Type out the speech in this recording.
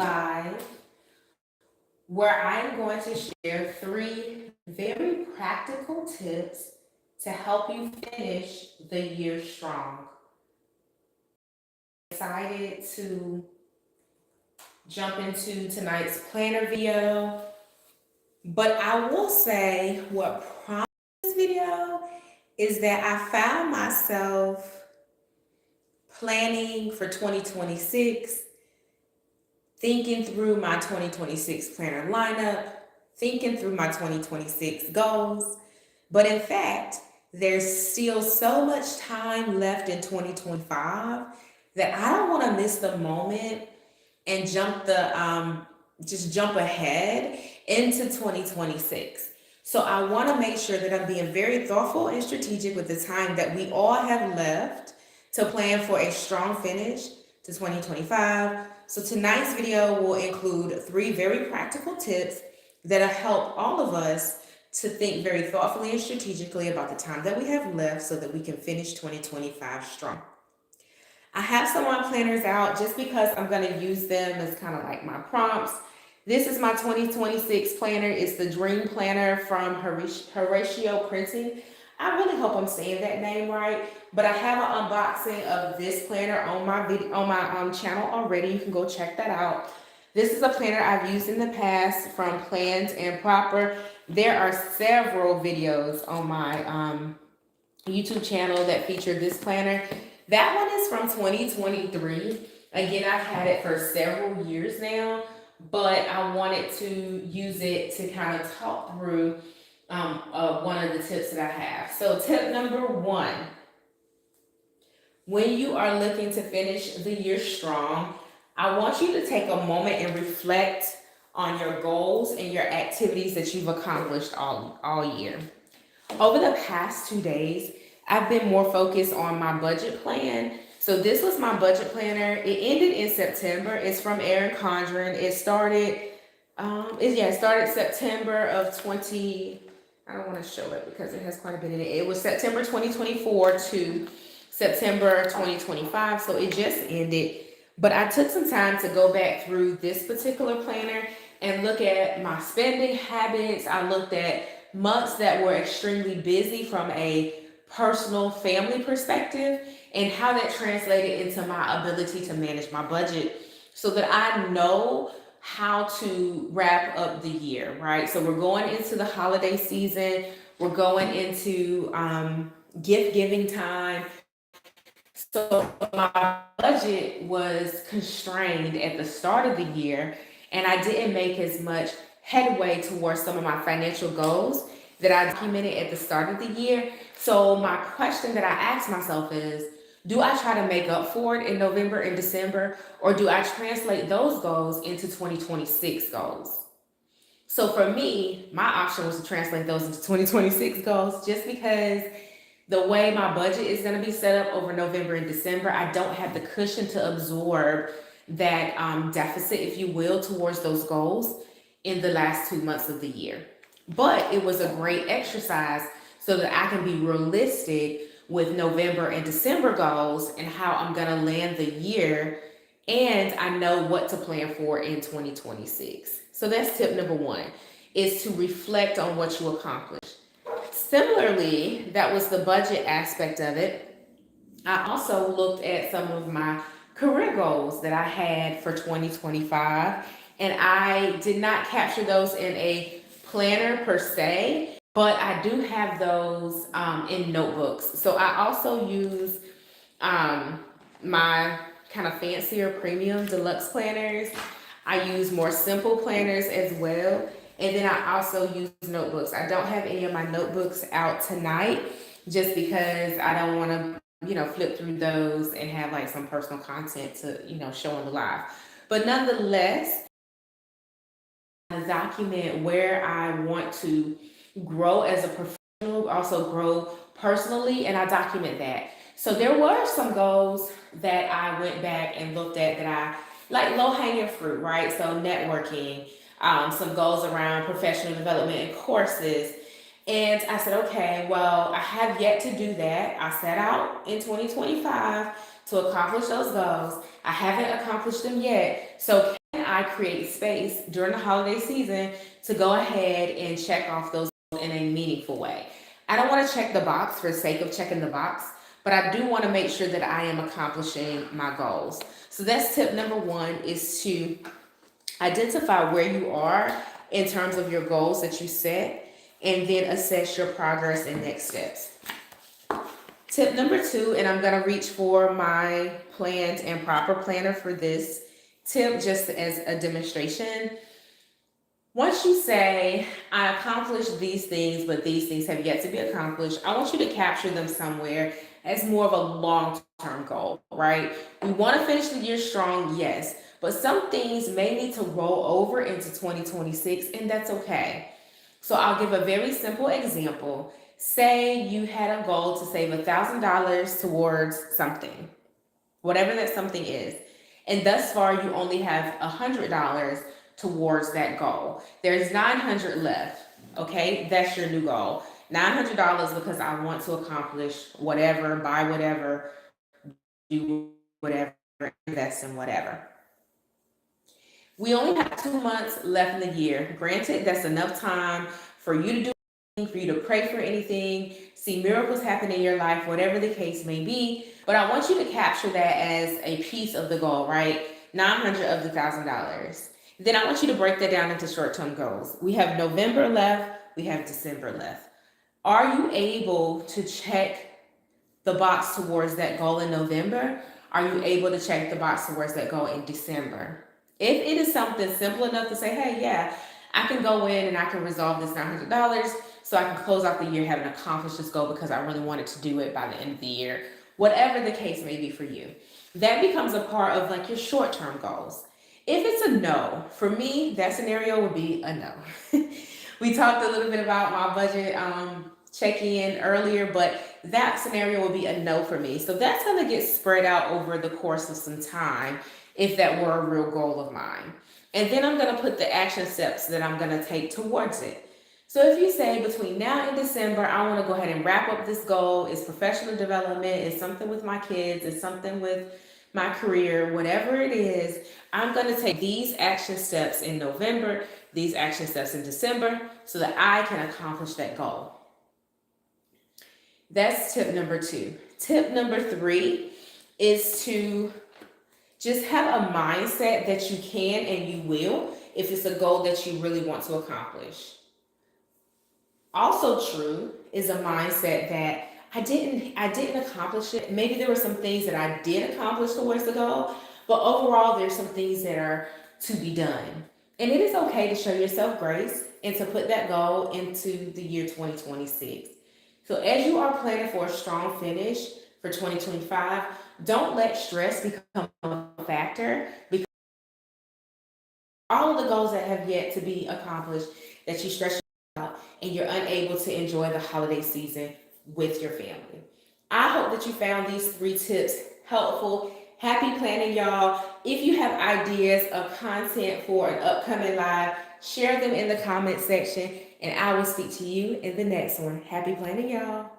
live where I'm going to share three very practical tips to help you finish the year strong. Excited to jump into tonight's planner video, but I will say what prompted this video is that I found myself planning for 2026, thinking through my 2026 planner lineup, thinking through my 2026 goals. But in fact, there's still so much time left in 2025 that I don't want to miss the moment and just jump ahead into 2026. So I want to make sure that I'm being very thoughtful and strategic with the time that we all have left to plan for a strong finish to 2025. So tonight's video will include three very practical tips that'll help all of us to think very thoughtfully and strategically about the time that we have left so that we can finish 2025 strong. I have some of my planners out just because I'm going to use them as kind of like my prompts. This is my 2026 planner. It's the Dream Planner from Horatio Printing. I really hope I'm saying that name right, but I have an unboxing of this planner on my channel already. You can go check that out. This is a planner I've used in the past from Planned and Proper. There are several videos on my YouTube channel that feature this planner. That one is from 2023. Again, I've had it for several years now, but I wanted to use it to kind of talk through one of the tips that I have. So tip number one, when you are looking to finish the year strong, I want you to take a moment and reflect on your goals and your activities that you've accomplished all year. Over the past 2 days, I've been more focused on my budget plan. So this was my budget planner. It ended in September. It's from Erin Condren. It started September of 20. I don't want to show it because it has quite a bit in it. It was September 2024 to September 2025. So it just ended. But I took some time to go back through this particular planner and look at my spending habits. I looked at months that were extremely busy from a personal family perspective and how that translated into my ability to manage my budget so that I know how to wrap up the year, right? So we're going into the holiday season. We're going into gift giving time. So my budget was constrained at the start of the year, and I didn't make as much headway towards some of my financial goals that I documented at the start of the year. So my question that I asked myself is, do I try to make up for it in November and December, or do I translate those goals into 2026 goals? So for me, my option was to translate those into 2026 goals just because the way my budget is going to be set up over November and December, I don't have the cushion to absorb that deficit, if you will, towards those goals in the last 2 months of the year. But it was a great exercise so that I can be realistic with November and December goals and how I'm going to land the year, and I know what to plan for in 2026. So that's tip number one, is to reflect on what you accomplished. Similarly, that was the budget aspect of it. I also looked at some of my career goals that I had for 2025, and I did not capture those in a planner per se, but I do have those in notebooks. So I also use my kind of fancier premium deluxe planners. I use more simple planners as well. And then I also use notebooks. I don't have any of my notebooks out tonight just because I don't want to, flip through those and have like some personal content to, show on the live. But nonetheless, I document where I want to grow as a professional, also grow personally, and I document that. So there were some goals that I went back and looked at that I like, low hanging fruit, right? So networking, some goals around professional development and courses. And I said, okay, well, I have yet to do that. I set out in 2025 to accomplish those goals. I haven't accomplished them yet. So can I create space during the holiday season to go ahead and check off those in a meaningful way. I don't want to check the box for the sake of checking the box, but I do want to make sure that I am accomplishing my goals. So that's tip number one, is to identify where you are in terms of your goals that you set, and then assess your progress and next steps. Tip number two, and I'm going to reach for my planned and proper planner for this tip just as a demonstration. Once you say, I accomplished these things, but these things have yet to be accomplished, I want you to capture them somewhere as more of a long-term goal, right? We want to finish the year strong, yes, but some things may need to roll over into 2026, and that's okay. So I'll give a very simple example. Say you had a goal to save $1,000 towards something, whatever that something is, and thus far you only have $100 towards that goal. There's $900 left. Okay, that's your new goal. $900 because I want to accomplish whatever, buy whatever, do whatever, invest in whatever. We only have 2 months left in the year. Granted, that's enough time for you to do anything, for you to pray for anything, see miracles happen in your life, whatever the case may be. But I want you to capture that as a piece of the goal, right? 900 of the $1,000. Then I want you to break that down into short-term goals. We have November left, we have December left. Are you able to check the box towards that goal in November? Are you able to check the box towards that goal in December? If it is something simple enough to say, hey, yeah, I can go in and I can resolve this $900 so I can close out the year having accomplished this goal because I really wanted to do it by the end of the year, whatever the case may be for you. That becomes a part of like your short-term goals. If it's a no, for me, that scenario would be a no. We talked a little bit about my budget check-in earlier, but that scenario would be a no for me. So that's going to get spread out over the course of some time if that were a real goal of mine. And then I'm going to put the action steps that I'm going to take towards it. So if you say between now and December, I want to go ahead and wrap up this goal, it's professional development, it's something with my kids, it's something with my career, whatever it is, I'm going to take these action steps in November, these action steps in December, so that I can accomplish that goal. That's tip number two. Tip number three is to just have a mindset that you can and you will if it's a goal that you really want to accomplish. Also true is a mindset that I didn't accomplish it. Maybe there were some things that I did accomplish towards the goal, but overall there's some things that are to be done. And it is okay to show yourself grace and to put that goal into the year 2026. So as you are planning for a strong finish for 2025, don't let stress become a factor, because all of the goals that have yet to be accomplished that you stress out and you're unable to enjoy the holiday season with your family. I hope that you found these 3 tips helpful. Happy planning, y'all. If you have ideas of content for an upcoming live, share them in the comment section, and I will speak to you in the next one. Happy planning, y'all.